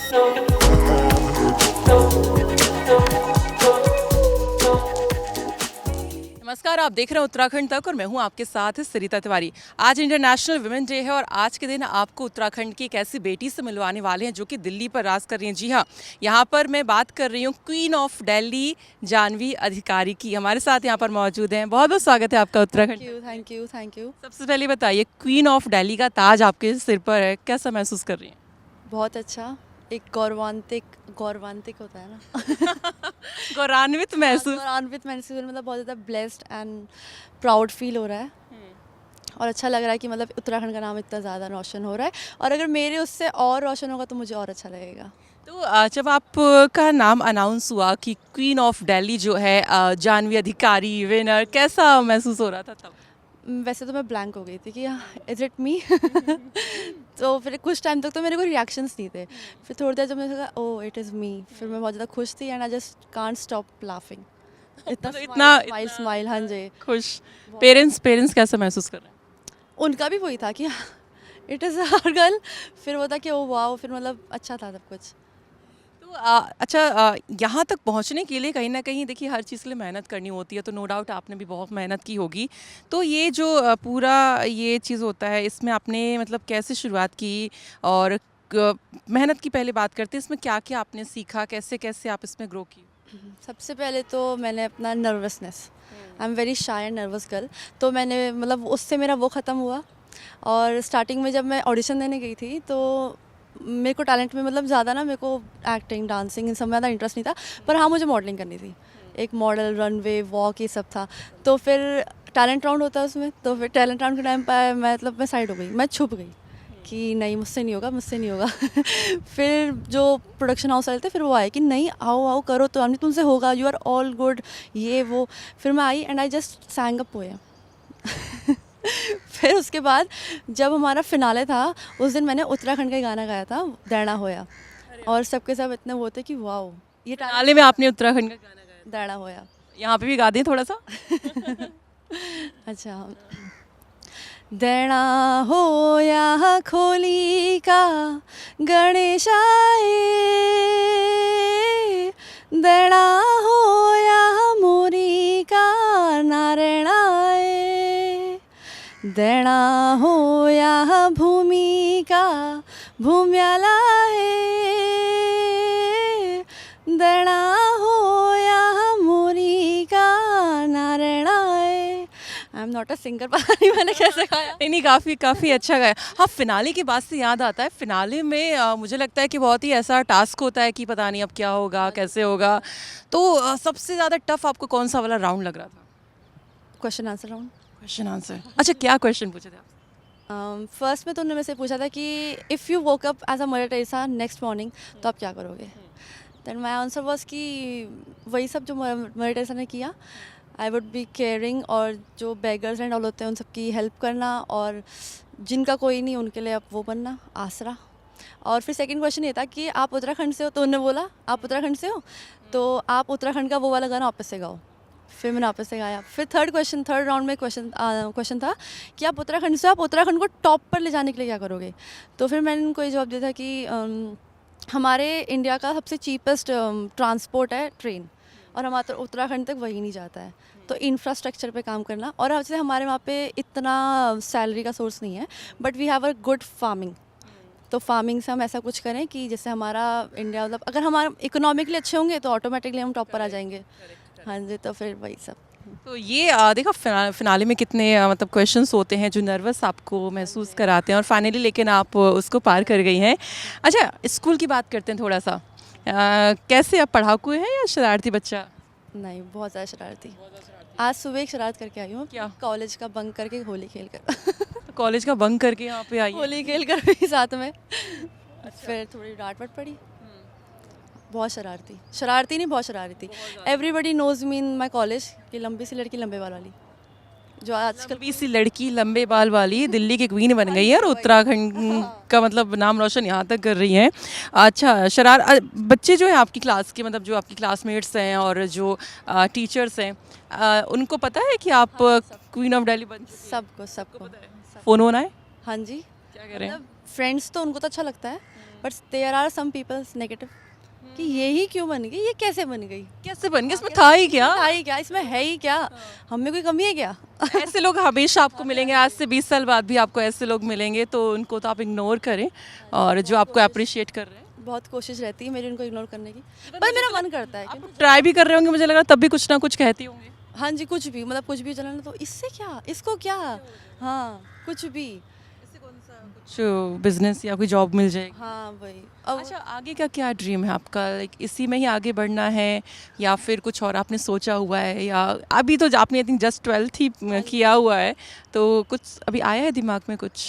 नमस्कार, आप देख रहे हैं उत्तराखंड तक और मैं हूं आपके साथ सरिता तिवारी। आज इंटरनेशनल वुमेन डे है और आज के दिन आपको उत्तराखंड की एक ऐसी बेटी से मिलवाने वाले हैं जो कि दिल्ली पर राज कर रही हैं। जी हाँ, यहाँ पर मैं बात कर रही हूँ क्वीन ऑफ दिल्ली जाह्नवी अधिकारी की। हमारे साथ यहाँ पर मौजूद हैं। बहुत बहुत स्वागत है आपका उत्तराखंड। Thank you. सबसे पहले बताइए, क्वीन ऑफ दिल्ली का ताज आपके सिर पर है, कैसा महसूस कर रही हैं? बहुत अच्छा। एक गौरवान्वित होता है ना। गौरवान्वित महसूस। गौरवान्वित महसूस, मतलब बहुत ज़्यादा ब्लेस्ड एंड प्राउड फील हो रहा है और अच्छा लग रहा है कि मतलब उत्तराखंड का नाम इतना ज़्यादा रोशन हो रहा है और अगर मेरे उससे और रोशन होगा तो मुझे और अच्छा लगेगा। तो जब आपका नाम अनाउंस हुआ कि क्वीन ऑफ दिल्ली जो है जाह्नवी अधिकारी विनर, कैसा महसूस हो रहा था तब? वैसे तो मैं ब्लैंक हो गई थी कि इज़ इट मी। तो फिर कुछ टाइम तक तो मेरे को रिएक्शंस नहीं थे। फिर थोड़ी देर जब मैंने कहा ओह इट इज़ मी, फिर मैं बहुत ज़्यादा खुश थी and I just can't stop laughing. इतना स्माइल, हाँ जी। खुश। पेरेंट्स कैसा महसूस कर रहे हैं? उनका भी वही था कि इट इज़ आवर गर्ल। फिर वो था कि ओ वाओ, फिर मतलब अच्छा था सब कुछ। तो अच्छा, यहाँ तक पहुँचने के लिए कहीं ना कहीं देखिए हर चीज़ के लिए मेहनत करनी होती है, तो नो डाउट आपने भी बहुत मेहनत की होगी। तो ये जो पूरा ये चीज़ होता है, इसमें आपने मतलब कैसे शुरुआत की और मेहनत की पहले बात करते हैं, इसमें क्या क्या आपने सीखा, कैसे कैसे आप इसमें ग्रो की? सबसे पहले तो मैंने अपना nervousness, I am very shy and nervous girl, तो मैंने मतलब उससे मेरा वो ख़त्म हुआ। और स्टार्टिंग में जब मैं ऑडिशन देने गई थी तो मेरे को टैलेंट में मतलब ज़्यादा ना, मेरे को एक्टिंग डांसिंग इन सब में ज़्यादा इंटरेस्ट नहीं था, पर हाँ मुझे मॉडलिंग करनी थी। एक मॉडल, रनवे, वॉक, ये सब था। तो फिर टैलेंट राउंड होता है उसमें, तो फिर टैलेंट राउंड के टाइम पर मैं साइड हो गई, मैं छुप गई कि नहीं मुझसे नहीं होगा, मुझसे नहीं होगा। फिर जो प्रोडक्शन हाउस वाले थे फिर वो आए कि नहीं आओ आओ करो, तो हमने तुमसे होगा, यू आर ऑल गुड, ये वो। फिर मैं आई and I just sang a poem. फिर उसके बाद जब हमारा फिनाले था उस दिन मैंने उत्तराखंड का ही गाना गाया था, दैना होया, और सबके सब इतने वो थे कि वाओ ये नाले में आपने उत्तराखंड का गाना गाया? दैना होया। यहाँ पे भी गा दें थोड़ा सा। अच्छा। दैना होया खोली का गणेशाए, दैना होया मोरी का नारायणाए, दैना होया भूमिका भूम्याला है, दैना होया मोरी का नारायणा है। I am not a singer, पता नहीं मैंने कैसे गाया। नहीं, काफ़ी अच्छा गाया। हाँ, फिनाले की बात से याद आता है, फिनाले में मुझे लगता है कि बहुत ही ऐसा टास्क होता है कि पता नहीं अब क्या होगा, कैसे होगा। तो सबसे ज़्यादा टफ आपको कौन सा वाला राउंड लग रहा था? Question answer round. Question answer. अच्छा, क्या क्वेश्चन पूछे थे आप? फर्स्ट में तो उन्होंने मेरे से पूछा था कि if you woke up as a Mother Teresa next morning तो आप क्या करोगे। देन माई आंसर वॉज कि वही सब जो मदर टेरेसा ने किया, आई वुड बी केयरिंग, और जो बेगर्स एंड ऑल होते हैं उन सबकी हेल्प करना, और जिनका कोई नहीं उनके लिए अब वो बनना आसरा। और फिर सेकंड क्वेश्चन ये था कि आप उत्तराखंड से हो, तो उन्होंने बोला आप उत्तराखंड से हो तो आप उत्तराखंड का वो वाला गाना वापस से गाओ। फिर मैंने वापस से गाया। फिर थर्ड राउंड में क्वेश्चन था कि आप उत्तराखंड से, आप उत्तराखंड को टॉप पर ले जाने के लिए क्या करोगे। तो फिर मैंने उनको ये जवाब दिया था कि हमारे इंडिया का सबसे चीपेस्ट ट्रांसपोर्ट है ट्रेन, और हमारा उत्तराखंड तक वही नहीं जाता है, तो इंफ्रास्ट्रक्चर पे काम करना। और वैसे हमारे वहाँ पे इतना सैलरी का सोर्स नहीं है, but we have a good farming, तो फार्मिंग से हम ऐसा कुछ करें कि जैसे हमारा इंडिया, मतलब अगर हमारा इकोनॉमिकली अच्छे होंगे तो ऑटोमेटिकली हम टॉप पर आ जाएंगे। हाँ जी, तो फिर वही सब। तो ये देखो फिनाले में कितने मतलब क्वेश्चंस होते हैं जो नर्वस आपको महसूस कराते हैं और फाइनली लेकिन आप उसको पार कर गई हैं। अच्छा, स्कूल की बात करते हैं थोड़ा सा। कैसे आप पढ़ाकू हैं या शरारती बच्चा? नहीं, बहुत ज़्यादा शरारती। आज सुबह एक शरारत करके आई हूँ। क्या? कॉलेज का बंक करके होली खेल कर। तो कॉलेज का बंक करके यहाँ पे आई हैं? होली खेल कर भी साथ में। फिर थोड़ी डांट वाट पड़ी। बहुत शरारती नहीं, बहुत शरारती। Everybody knows me in my college कि लंबी सी लड़की लंबे बाल वाली, जो आजकल लंबी सी लड़की लंबे बाल वाली दिल्ली की क्वीन बन गई है और उत्तराखंड का मतलब नाम रोशन यहाँ तक कर रही हैं। अच्छा, बच्चे जो हैं आपकी क्लास के, मतलब जो आपकी क्लासमेट्स हैं और जो टीचर्स हैं, उनको पता है कि आप क्वीन ऑफ दिल्ली बन चुकी हैं? सबको फोन होना है? हाँ जी। क्या कह रहे हैं? फ्रेंड्स तो उनको तो अच्छा लगता है, but there are some peoples negative कि यही क्यों बन गई, ये कैसे बन गई, कैसे बन गया, इसमें था ही क्या? था ही क्या, इसमें है ही क्या, हम में कोई कमी है क्या? ऐसे लोग हमेशा आपको मिलेंगे, आज से 20 साल बाद भी आपको ऐसे लोग मिलेंगे, तो उनको तो आप इग्नोर करें और जो आपको अप्रिशिएट कर रहे हैं। बहुत कोशिश रहती है मेरी उनको इग्नोर करने की, पर मेरा मन करता है कि आप ट्राई भी कर रहे होंगे, मुझे लग रहा है तब भी कुछ ना कुछ कहती होंगी। हाँ जी, कुछ भी मतलब कुछ भी चलना तो इससे क्या, इसको क्या, हाँ कुछ भी, कुछ बिजनेस या कोई जॉब मिल जाएगी। हाँ वही। अब अच्छा, आगे का क्या ड्रीम है आपका? लाइक इसी में ही आगे बढ़ना है या फिर कुछ और आपने सोचा हुआ है? या अभी तो आपने आई थिंक जस्ट 12th ही किया हुआ है, तो कुछ अभी आया है दिमाग में कुछ?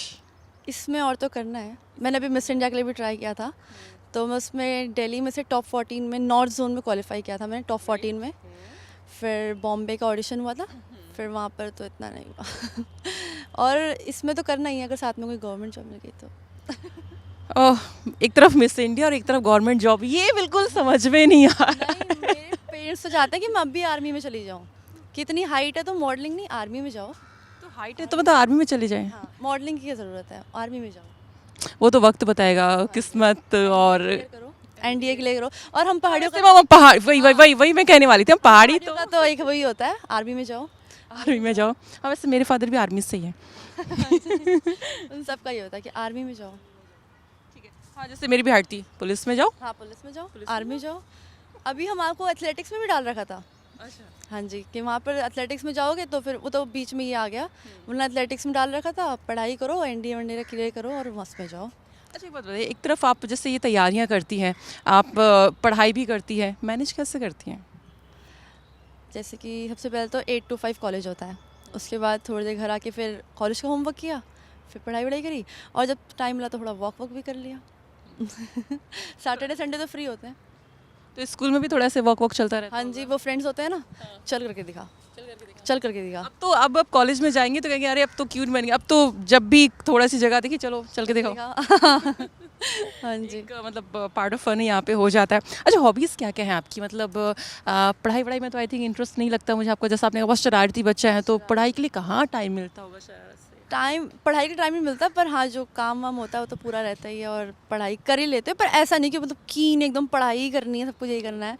इसमें और तो करना है, मैंने अभी मिस इंडिया के लिए भी ट्राई किया था, तो मैं उसमें दिल्ली में से टॉप 14 में, नॉर्थ जोन में क्वालिफाई किया था मैंने टॉप 14 में, फिर बॉम्बे का ऑडिशन हुआ था, फिर वहाँ पर तो इतना नहीं हुआ और इसमें तो करना ही है, अगर साथ में कोई गवर्नमेंट जॉब मिल गई तो। ओह, एक तरफ मिस इंडिया और एक तरफ गवर्नमेंट जॉब, ये बिल्कुल समझ में नहीं आ रहा। नहीं, मेरे पेरेंट्स तो चाहते हैं कि मैं अब भी आर्मी में चली जाऊँ, कितनी हाइट है तो मॉडलिंग नहीं, आर्मी में जाओ। तो हाइट है तो मतलब आर्मी में चले जाएं। हाँ, मॉडलिंग की क्या ज़रूरत है, आर्मी में जाओ, वो तो वक्त बताएगा, किस्मत और क्लियर करो, एनडीए क्लियर करो। और हम पहाड़ियों वैसे वो पहाड़, वही मैं कहने वाली थी, हम पहाड़ी का तो एक वही होता है, आर्मी में जाओ। आर्मी में जाओ। हाँ, वैसे मेरे फादर भी आर्मी से ही है। उन सब का ही होता है कि आर्मी में जाओ। हाँ, जैसे मेरी भी हाइट थी, पुलिस में जाओ। हाँ, पुलिस में जाओ, आर्मी जाओ। अभी हम आपको एथलेटिक्स में भी डाल रखा था। अच्छा। हाँ जी, कि वहाँ पर एथलेटिक्स में जाओगे तो फिर वो तो बीच में ये आ गया, वरना एथलेटिक्स में डाल रखा था, पढ़ाई करो, एनडीए वनडीए क्लियर करो और मस्त में जाओ। अच्छा, एक बात बताइए, एक तरफ आप जैसे ये तैयारियां करती हैं, आप पढ़ाई भी करती हैं, मैनेज कैसे करती हैं? जैसे कि सबसे पहले तो 8 to 5 कॉलेज होता है, उसके बाद थोड़ी देर घर आके फिर कॉलेज का होमवर्क किया, फिर पढ़ाई वढ़ाई करी, और जब टाइम मिला तो थोड़ा वॉक वॉक भी कर लिया सैटरडे संडे तो फ्री होते हैं। तो स्कूल में भी थोड़ा ऐसे वॉक चलता रहता हाँ जी, वो फ्रेंड्स होते हैं ना, चल करके दिखा, चल करके दिखा। अब कॉलेज में जाएंगे तो कहेंगे अरे अब तो क्यूट बन गया, अब तो जब भी थोड़ा सी जगह देखी चलो चल के दिखाओ। हाँ जी। एक, मतलब पार्ट ऑफ फन यहाँ पे हो जाता है। अच्छा, हॉबीज़ क्या क्या हैं आपकी? मतलब पढ़ाई वढ़ाई में तो आई थिंक इंटरेस्ट नहीं लगता मुझे आपका, जैसा आपने कहा बहुत शरारती बच्चा है, तो पढ़ाई के लिए कहाँ टाइम मिलता होगा शरारत से? टाइम, पढ़ाई का टाइम नहीं मिलता, पर हाँ जो काम वाम होता है वो तो पूरा रहता ही है, और पढ़ाई कर ही लेते हैं, पर ऐसा नहीं कि मतलब कीन एकदम पढ़ाई ही करनी है, सब कुछ यही करना है।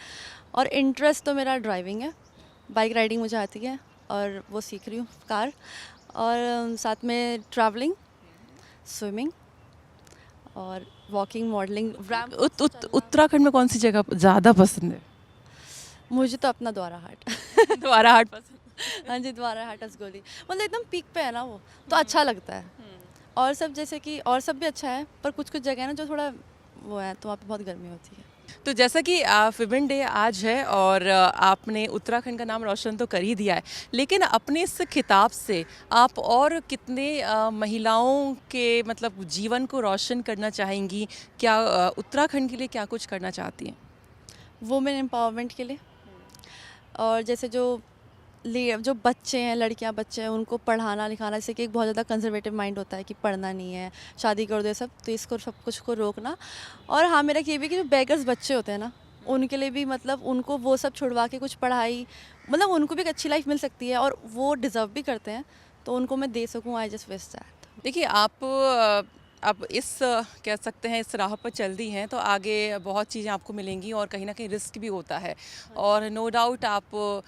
और इंटरेस्ट तो मेरा ड्राइविंग है, बाइक राइडिंग मुझे आती है और वो सीख रही हूँ कार, और साथ में ट्रैवलिंग, स्विमिंग और वॉकिंग, मॉडलिंग। उत्तराखंड में कौन सी जगह ज़्यादा पसंद है? मुझे तो अपना द्वारा हाट द्वारा हाट पसंद। हाँ जी, द्वारा हाट असगोली, मतलब एकदम पीक पे है ना वो, तो अच्छा लगता है। और सब जैसे कि और सब भी अच्छा है, पर कुछ कुछ जगह है ना जो थोड़ा वो है, तो वहाँ पे बहुत गर्मी होती है। तो जैसा कि विमेन डे आज है और आपने उत्तराखंड का नाम रोशन तो कर ही दिया है, लेकिन अपने इस खिताब से आप और कितने महिलाओं के मतलब जीवन को रोशन करना चाहेंगी? क्या उत्तराखंड के लिए क्या कुछ करना चाहती हैं? वुमेन एम्पावरमेंट के लिए, और जैसे जो बच्चे हैं, लड़कियां बच्चे हैं, उनको पढ़ाना लिखाना, जैसे कि एक बहुत ज़्यादा कंजर्वेटिव माइंड होता है कि पढ़ना नहीं है, शादी कर दो, सब, तो इसको सब कुछ को रोकना। और हाँ, मेरा ये भी कि जो बेगर्स बच्चे होते हैं ना, उनके लिए भी मतलब उनको वो सब छुड़वा के कुछ पढ़ाई, मतलब उनको भी एक अच्छी लाइफ मिल सकती है और वो डिज़र्व भी करते हैं, तो उनको मैं दे सकूँ, आई जस्ट विश दैट। देखिए, आप अब इस कह सकते हैं इस राह पर चल दी हैं, तो आगे बहुत चीज़ें आपको मिलेंगी और कहीं ना कहीं रिस्क भी होता है, और नो डाउट आप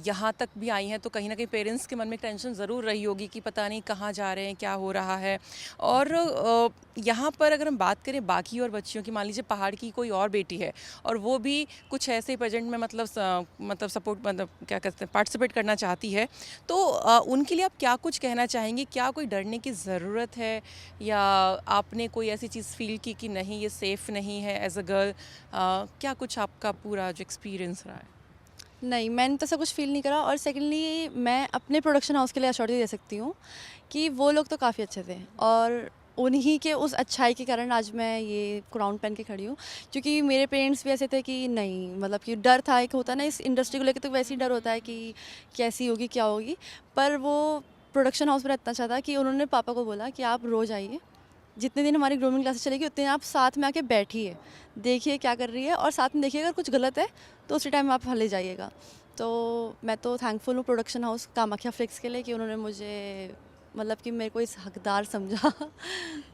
यहाँ तक भी आई हैं तो कहीं ना कहीं पेरेंट्स के मन में टेंशन ज़रूर रही होगी कि पता नहीं कहाँ जा रहे हैं, क्या हो रहा है। और यहाँ पर अगर हम बात करें बाकी और बच्चियों की, मान लीजिए पहाड़ की कोई और बेटी है और वो भी कुछ ऐसे प्रेजेंट में मतलब सपोर्ट, मतलब क्या कहते हैं, पार्टिसिपेट करना चाहती है, तो उनके लिए आप क्या कुछ कहना चाहेंगे? क्या कोई डरने की ज़रूरत है, या आपने कोई ऐसी चीज़ फील की कि नहीं ये सेफ़ नहीं है एज अ गर्ल? क्या कुछ आपका पूरा जो एक्सपीरियंस रहा है? नहीं, मैंने तो ऐसा कुछ फ़ील नहीं करा, और सेकेंडली मैं अपने प्रोडक्शन हाउस के लिए एश्योरिटी दे सकती हूँ कि वो लोग तो काफ़ी अच्छे थे, और उन्हीं के उस अच्छाई के कारण आज मैं ये क्राउन पहन के खड़ी हूँ। क्योंकि मेरे पेरेंट्स भी ऐसे थे कि नहीं, मतलब कि डर था, एक होता है ना इस इंडस्ट्री को लेकर, तो वैसे ही डर होता है कि कैसी होगी, क्या होगी, पर वो प्रोडक्शन हाउस में इतना अच्छा था कि उन्होंने पापा को बोला कि आप रोज़ आइए, जितने दिन हमारी ग्रूमिंग क्लासेस चलेगी उतने दिन आप साथ में आके बैठिए, देखिए क्या कर रही है, और साथ में देखिए अगर कुछ गलत है तो उसी टाइम आप हले जाइएगा। तो मैं तो थैंकफुल हूँ प्रोडक्शन हाउस कामाख्या फ्लिक्स के लिए कि उन्होंने मुझे, मतलब कि मेरे को इस हकदार समझा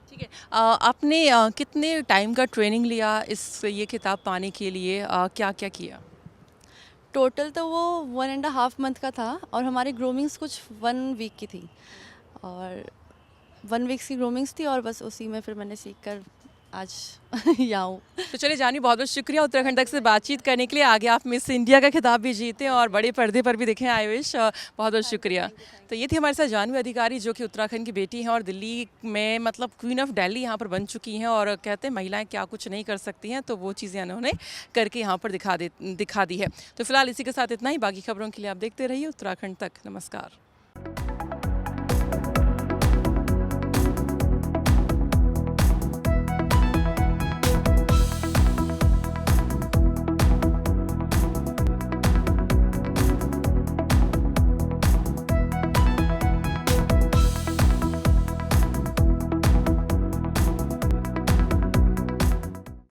ठीक है। आपने कितने टाइम का ट्रेनिंग लिया इस ये खिताब पाने के लिए? क्या-क्या किया? टोटल तो वो 1.5 मंथ का था और हमारी ग्रूमिंग्स कुछ 1 वीक की थी और 1 वीक्स की ग्रूमिंग्स थी और बस उसी में फिर मैंने सीख कर आज यहाँ हूँ। तो चलिए जानी, बहुत-बहुत शुक्रिया उत्तराखंड तक से बातचीत करने के लिए। आगे आप मिस इंडिया का खिताब भी जीते और बड़े पर्दे पर भी दिखें, आई विश। बहुत-बहुत शुक्रिया। तो ये थी हमारे साथ जानवी अधिकारी, जो कि उत्तराखंड की बेटी हैं और दिल्ली में मतलब क्वीन ऑफ दिल्ली यहाँ पर बन चुकी हैं और कहते हैं महिलाएं क्या कुछ नहीं कर सकती हैं, तो वो चीज़ें उन्होंने करके यहाँ पर दिखा दी है। तो फिलहाल इसी के साथ इतना ही। बाकी खबरों के लिए आप देखते रहिए उत्तराखंड तक। नमस्कार।